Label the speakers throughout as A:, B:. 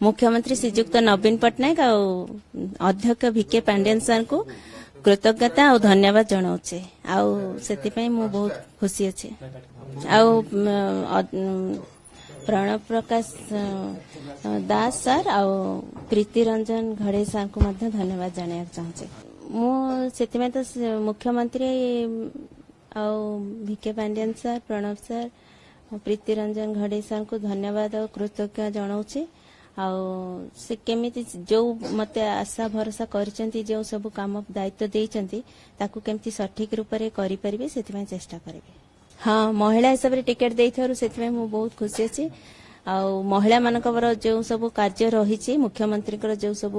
A: मुख्यमंत्री श्रीजुक्त नवीन पट्टनायक अध्यक्ष भिके पांडियन सर को कृतज्ञता और धन्यवाद जनाऊे आउ बहुत खुशी अच्छे आउ प्रणव प्रकाश दास सर आउ प्रीति रंजन घड़े सर को धन्यवाद जाना चाहूँचे मुझे तो मुख्यमंत्री आउ भिके पांडियन सर प्रणव सर प्रीति रंजन घड़े सर को धन्यवाद और कृतज्ञता जनाऊे से केमिति जो मते आशा भरोसा करचंती जो सब काम दायित्व देइचंती ताकू केमिति सठिक रूप रे करि परिबे सेति चेष्टा करिबे। हाँ महिला हिसाब रे टिकट देइथारु सेति मु बहुत खुशी अछि आउ महिला मानकर जो सब कार्य रही मुख्यमंत्री जो सब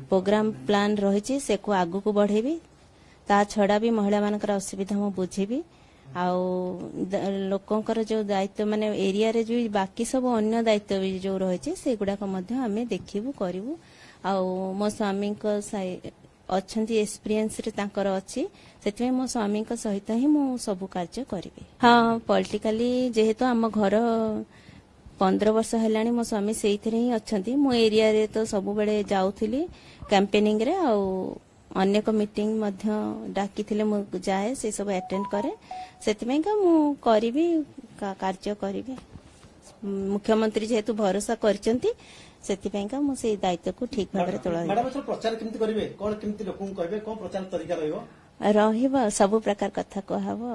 A: प्रोग्राम प्लान रही से को आगु को बढ़ेबी ता छड़ा भी महिला मानकर असुविधा मु बुझेबी आउ लोकंकर जो दायित्व माने एरिया रे जो बाकी सब अन्य दायित्व भी जो रही से गुड़ाक आम देखू करूँ आउ मो स्वामी अच्छी एक्सपीरियंस रे तांकर अच्छी से मो स्वामी सहित ही मु सब कार्य करी। हाँ पॉलिटिकली जेहेतु आम घर 15 वर्ष है मो स्वामी से ही अच्छा मु एरिया रे तो सब बेले जाऊली कैंपेनिंग रे आउ अनेक मीटिंग डाकी जाए से सब अटेंड करे से करी कार्य करी मुख्यमंत्री जेहेतु भरोसा करचंती सेतिपेंका मु से दायित्व को ठीक भाव में तोला
B: मैडम प्रचार केमती करिवे कोन केमती लोकन कहबे कोन प्रचार तरीका
A: रहइबो सब प्रकार कथा कहबो।